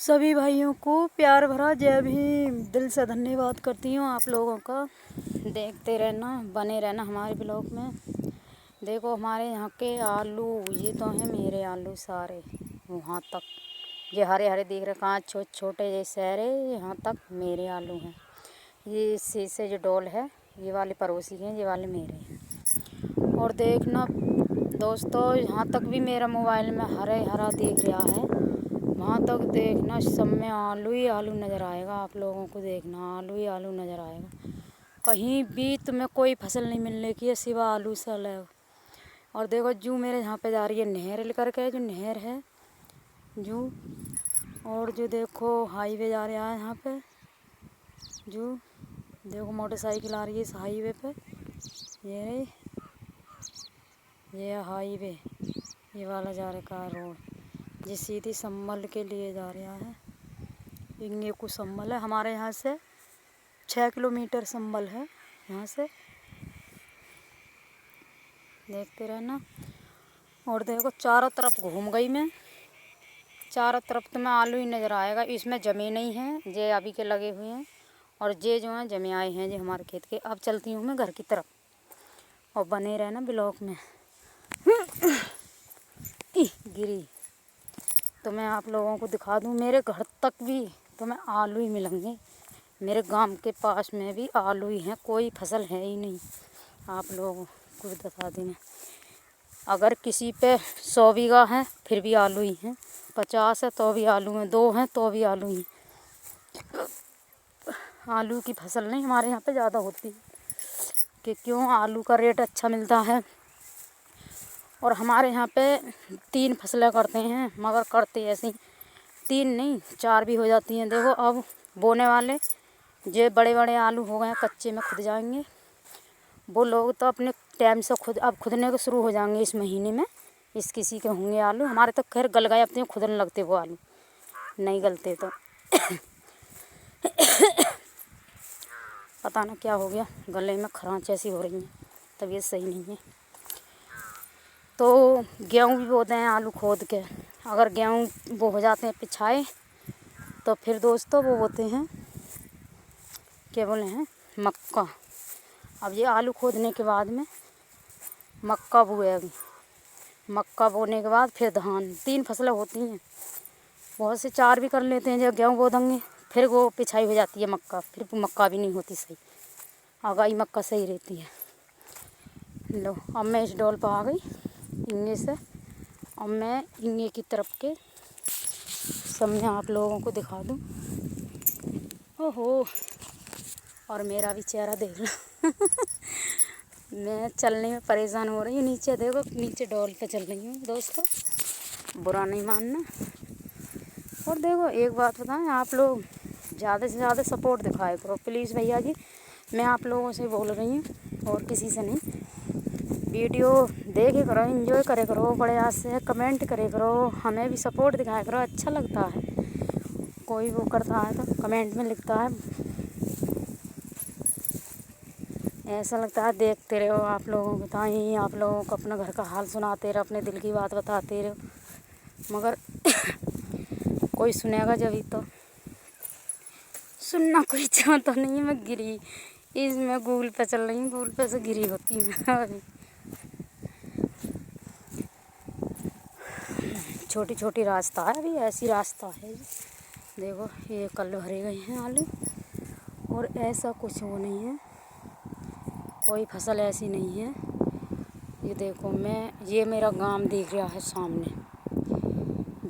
सभी भाइयों को प्यार भरा जय भीम। दिल से धन्यवाद करती हूँ आप लोगों का। देखते रहना, बने रहना हमारे ब्लॉग में। देखो हमारे यहाँ के आलू, ये तो हैं मेरे आलू सारे, वहाँ तक ये हरे हरे दिख रहे, कहाँ छोटे छोटे ये सारे, यहाँ तक मेरे आलू हैं। ये शीशे जो डोल है, ये वाले पड़ोसी हैं, ये वाले मेरे हैं। और देखना दोस्तों, यहाँ तक भी मेरा मोबाइल में हरे हरा दिख रहा है, वहाँ तक देखना सब में आलू ही आलू नज़र आएगा। आप लोगों को देखना आलू ही आलू नज़र आएगा, कहीं भी तुम्हें कोई फसल नहीं मिलने की है सिवा आलू से अलग। और देखो जू मेरे यहाँ पे जा रही है नहर लेकर के, जो नहर है जू, और जो देखो हाईवे जा रहा है यहाँ पे जू, देखो मोटरसाइकिल आ रही है इस हाईवे पे, ये हाईवे, ये वाला जा रहा है रोड, ये सीधी संभल के लिए जा रहा है। इंगे को संभल है, हमारे यहाँ से 6 किलोमीटर संभल है यहाँ से, देखते रहना। और देखो चारों तरफ घूम गई मैं, चारों तरफ तो मैं आलू ही नज़र आएगा। इसमें जमे नहीं हैं, ये अभी के लगे हुए हैं, और ये जो हैं जमे आए हैं, ये हमारे खेत के। अब चलती हूँ मैं घर की तरफ, और बने रहना ब्लॉक में। गिरी तो मैं आप लोगों को दिखा दूँ, मेरे घर तक भी तो मैं आलू ही मिलेंगे। मेरे गांव के पास में भी आलू ही हैं, कोई फसल है ही नहीं। आप लोगों को बता देना, अगर किसी पे 100 बीघा है फिर भी आलू ही हैं, 50 है तो भी आलू हैं, 2 हैं तो भी आलू ही। आलू की फसल नहीं हमारे यहाँ पे ज़्यादा होती है, कि क्यों आलू का रेट अच्छा मिलता है। और हमारे यहाँ पे 3 फसलें करते हैं, मगर करते ऐसी 3 नहीं 4 भी हो जाती हैं। देखो अब बोने वाले जो बड़े बड़े आलू हो गए हैं, कच्चे में खुद जाएंगे। वो लोग तो अपने टाइम से खुद अब खुदने को शुरू हो जाएंगे इस महीने में, इस किसी के होंगे आलू। हमारे तो खैर गल गए, अपने खुदने लगते वो आलू, नहीं गलते तो। पता ना क्या हो गया, गले में खरांच ऐसी हो रही है, तबीयत सही नहीं है। तो गेहूँ भी बोते हैं आलू खोद के, अगर गेहूँ वो हो जाते हैं पिछाए तो फिर दोस्तों वो बोते हैं, क्या बोले हैं, मक्का। अब ये आलू खोदने के बाद में मक्का बोएगी, मक्का बोने के बाद फिर धान। 3 फसलें होती हैं, बहुत से 4 भी कर लेते हैं। जब गेहूँ बो देंगे फिर वो पिछाई हो जाती है मक्का, फिर मक्का भी नहीं होती सही, आगाही मक्का सही रहती है। लो अब मैं इस डोल पर आ गई इंगे से, अब मैं इंगे की तरफ के सामने आप लोगों को दिखा दूँ। ओहो, और मेरा भी चेहरा देख लो। मैं चलने में परेशान हो रही हूँ, नीचे देखो, नीचे डोल पे चल रही हूँ दोस्तों, बुरा नहीं मानना। और देखो एक बात बताएं, आप लोग ज़्यादा से ज़्यादा सपोर्ट दिखाए करो प्लीज़ भैया जी, मैं आप लोगों से बोल रही हूँ और किसी से नहीं। वीडियो देखे करो, एंजॉय करे करो, बड़े आज से कमेंट करे करो, हमें भी सपोर्ट दिखाया करो। अच्छा लगता है, कोई वो करता है तो कमेंट में लिखता है, ऐसा लगता है देखते रहो। आप लोगों को बताएं, आप लोगों को अपना घर का हाल सुनाते रहो, अपने दिल की बात बताते रहो, मगर कोई सुनेगा जब ही तो। सुनना कोई चाहता नहीं है। मैं गिरी, इसमें गूगल पे चल रही हूँ, गूगल पे से गिरी होती है अभी। छोटी छोटी रास्ता है, अभी ऐसी रास्ता है। देखो ये कल भरे गए हैं आलू, और ऐसा कुछ वो नहीं है, कोई फसल ऐसी नहीं है। ये देखो ये मेरा गांव दिख रहा है सामने,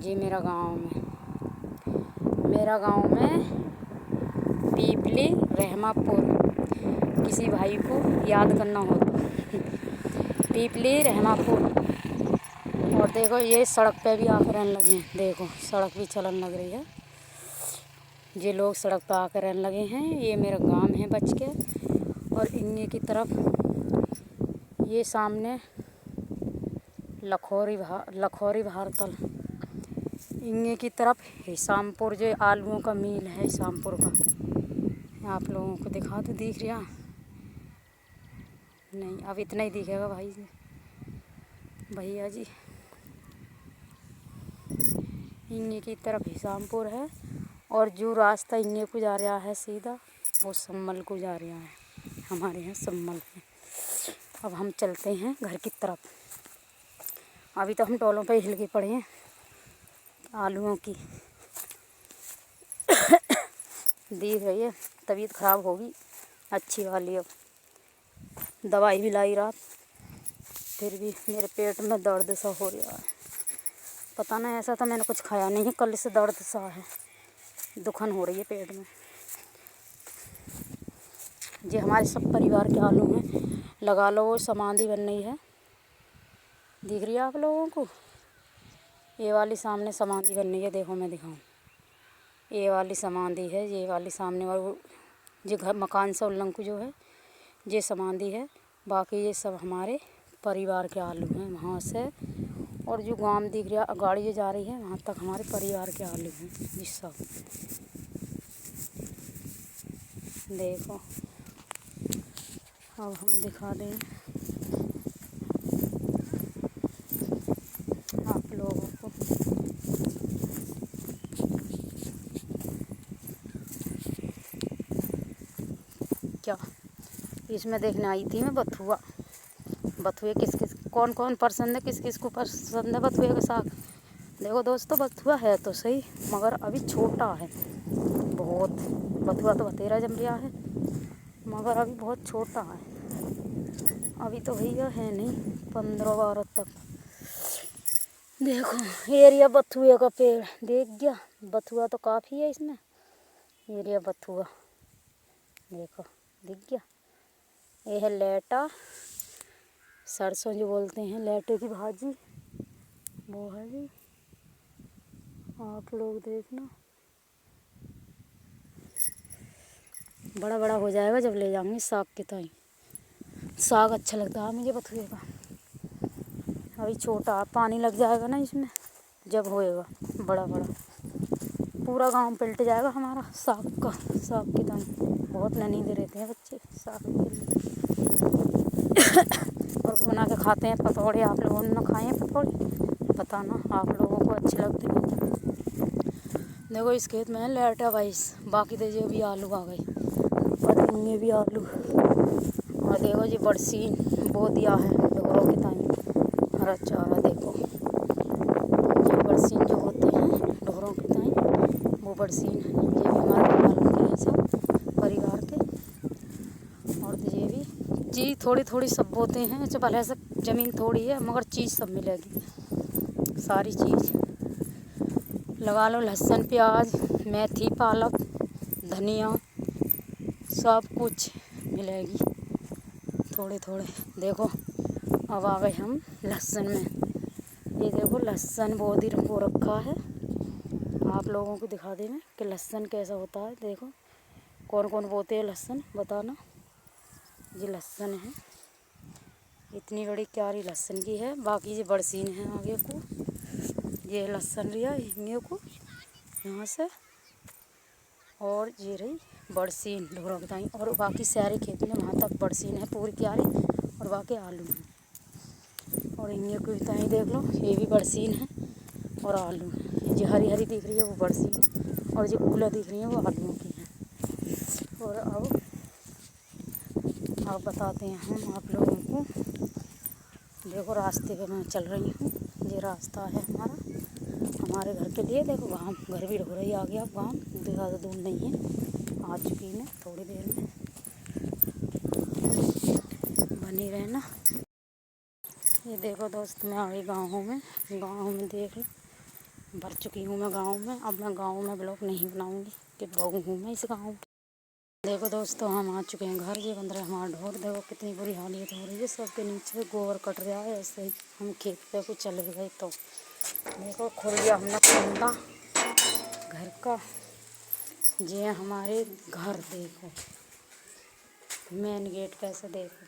ये मेरा गांव में पीपली रहमापुर, किसी भाई को याद करना हो तो पीपली रहमापुर। और देखो ये सड़क पे भी आकर रहने लगे हैं, देखो सड़क भी चलन लग रही है, ये लोग सड़क पर आकर रहने लगे हैं। ये मेरा गांव है बच के। और इन्हीं की तरफ ये सामने लखोरी भारतल, इन्हीं की तरफ हिसामपुर, जो आलूओं का मील है हिसामपुर का, आप लोगों को दिखा तो दिख रहा नहीं, अब इतना ही दिखेगा भाई जी, भैया जी। इन्हीं की तरफ हिसामपुर है और जो रास्ता इन्हीं को जा रहा है सीधा वो सम्मल को जा रहा है। हमारे यहाँ सम्मल है। अब हम चलते हैं घर की तरफ। अभी तो हम टोलों पे हिल के पड़े हैं आलूओं की। देख रही है तबीयत ख़राब होगी अच्छी वाली। अब दवाई भी लाई रात, फिर भी मेरे पेट में दर्द सा हो रहा है। पता नहीं, ऐसा तो मैंने कुछ खाया नहीं है, कल से दर्द सा है, दुखन हो रही है पेट में। ये हमारे सब परिवार के आलू हैं, लगा लो। वो समाधि बन रही है, दिख रही है आप लोगों को? ये वाली सामने समाधि बन रही है, देखो मैं दिखाऊं। ये वाली समाधि है, ये वाली सामने वाली ये घर मकान से उल्लंघ जो है ये समाधि है। बाकी ये सब हमारे परिवार के आलू हैं वहाँ से। और जो गांव दिख रहा गाड़ी जो जा रही है वहाँ तक हमारे परिवार के आलू हैं ये सब। देखो अब हम दिखा दें आप लोगों को। क्या इसमें देखने आई थी मैं बथुआ। बथुए किस किस कौन कौन पसंद है, किस किस को पसंद है बथुए का साग। देखो दोस्तों, बथुआ है तो सही मगर अभी छोटा है बहुत। बथुआ तो बतेरा जम रहा है मगर अभी बहुत छोटा है। अभी तो भैया है नहीं 15-12 तक। देखो एरिया बथुए का पेड़ देख गया। बथुआ तो काफ़ी है इसमें। एरिया बथुआ देखो दिख गया। ये है लेटा, सरसों जो बोलते हैं, लेटे की भाजी वो है जी। आप लोग देखना, बड़ा बड़ा हो जाएगा जब ले जाएंगे साग के ताई। साग अच्छा लगता है मुझे बथुए का। अभी छोटा पानी लग जाएगा ना इसमें, जब होएगा बड़ा बड़ा पूरा गांव पलट जाएगा हमारा साग का। साग की ताई बहुत नींद रहते हैं बच्चे साग के लिए। और बना के खाते हैं पकौड़े। आप लोगों ने खाए हैं पकौड़े? बताना आप लोगों को अच्छे लगते हैं। देखो इस खेत में लेटा वाइस, बाकी तो ये भी आलू आ गए और इनमें भी आलू। और देखो जी बरसीन बो दिया है डोरों के ताई हरा चारा। देखो ये बरसीन जो होते हैं डोरों के ताई वो बरसीन है। ये भी हमारे आलू के हैं सब परिवार के। और ये भी जी थोड़ी थोड़ी सब बोते हैं। अच्छा भले से ज़मीन थोड़ी है मगर चीज़ सब मिलेगी, सारी चीज़ लगा लो। लहसुन प्याज मेथी पालक धनिया सब कुछ मिलेगी थोड़े थोड़े। देखो अब आ गए हम लहसुन में। ये देखो लहसुन बहुत ही हो रखा है। आप लोगों को दिखा दें कि लहसुन कैसा होता है। देखो कौन कौन बोते हैं लहसुन बताना। ये लहसुन है, इतनी बड़ी क्यारी लहसुन की है। बाकी ये बरसीन है आगे को। ये लहसुन लिया हिंगे को यहाँ से, और ये रही बरसीन ढोरा बताई। और बाकी सारे खेत में वहाँ तक बरसीन है पूरी क्यारी, और बाकी आलू हैं। और हिंगे को बताई देख लो, ये भी बरसीन है और आलू है। जो हरी हरी दिख रही है वो बरसीन है और जो कूला दिख रही है वो आलूओं की है। और अब बताते हैं हम आप लोगों को। देखो रास्ते पे मैं चल रही हूँ, ये रास्ता है हमारे घर के लिए। देखो गाँव घर भी हो रही आ गया। गाँव ज़्यादा दूर नहीं है, आ चुकी मैं थोड़ी देर में, बनी रहना। ये देखो दोस्त मैं आ गई गाँव में। गाँव में देख भर चुकी हूँ मैं गाँव में। अब मैं गाँव में ब्लॉग नहीं बनाऊँगी कि बहू हूँ मैं इस गाँव। देखो दोस्तों हम आ चुके हैं घर। ये बन रहा है हमारा ढोर। देखो कितनी बुरी हालत हो रही है, सबके नीचे गोबर कट रहा है। ऐसे ही हम खेत पे कुछ चले गए तो देखो खुल गया हमने कुंडा घर का। ये हमारे घर देखो मेन गेट कैसे। देखो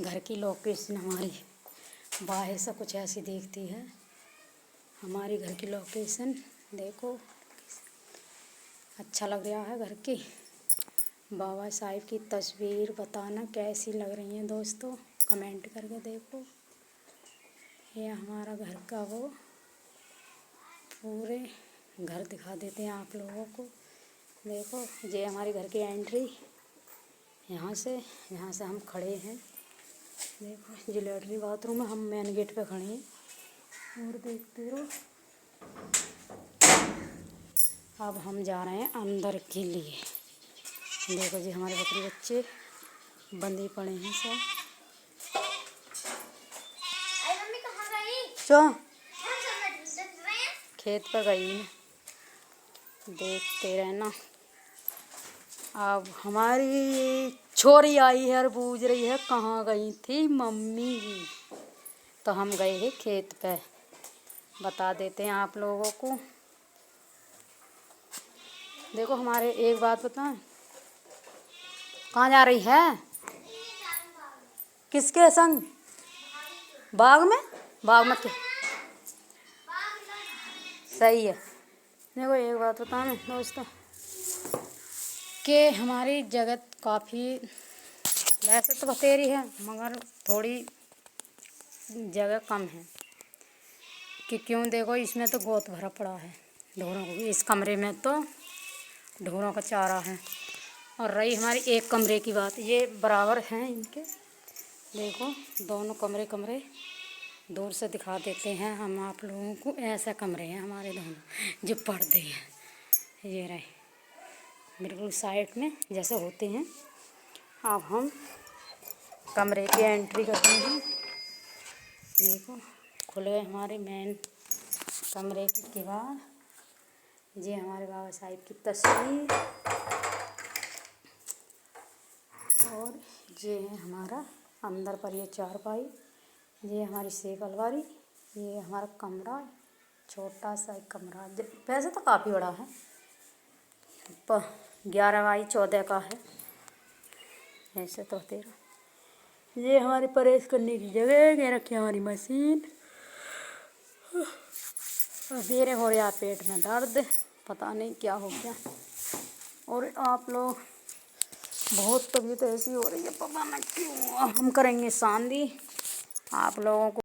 घर की लोकेशन हमारी बाहर से कुछ ऐसी दिखती है हमारी घर की लोकेशन। देखो अच्छा लग रहा है घर की। बाबा साहिब की तस्वीर बताना कैसी लग रही है दोस्तों, कमेंट करके। देखो ये हमारा घर का वो पूरे घर दिखा देते हैं आप लोगों को। देखो ये हमारे घर की एंट्री यहाँ से हम खड़े हैं। देखो ये लैट्रिन बाथरूम है, हम मेन गेट पे खड़े हैं और देखते रहो। अब हम जा रहे हैं अंदर के लिए। देखो जी हमारे बकरी बच्चे बंधे पड़े हैं सब। चो खेत पर गई है, देखते रहना। अब हमारी छोरी आई है और पूछ रही है कहाँ गई थी मम्मी जी। तो हम गए हैं खेत पे, बता देते हैं आप लोगों को। देखो हमारे एक बात बताएं, कहाँ जा रही है? किसके संग? बाग में? बाग में क्या? सही है। देखो एक बात बताएं दोस्तों कि हमारी जगत काफ़ी वैसे तो बतेरी है मगर थोड़ी जगह कम है कि क्यों। देखो इसमें तो गोत भरा पड़ा है ढोरों को, इस कमरे में तो ढोरों का चारा है। और रही हमारी एक कमरे की बात, ये बराबर हैं इनके। देखो दोनों कमरे दूर से दिखा देते हैं हम आप लोगों को। ऐसे कमरे हैं हमारे दोनों जो पर्दे हैं, ये रहे बिल्कुल साइड में जैसे होते हैं। अब हम कमरे की एंट्री कर रहे हैं। देखो खुल गए हमारे मेन कमरे के किवाड़। ये हमारे बाबा साहिब की तस्वीर और ये है हमारा अंदर पर ये चारपाई, ये हमारी सेफ अलमारी, ये हमारा कमरा, छोटा सा एक कमरा। वैसे तो काफ़ी बड़ा है, 11 बाई 14 का है, ऐसे तो 13। ये हमारी परहेज करने की जगह, ये रखी हमारी मशीन। मेरे हो रहा पेट में दर्द, पता नहीं क्या हो गया। और आप लोग बहुत तबीयत ऐसी हो रही है, पता नहीं क्यों। हम करेंगे शांति आप लोगों को।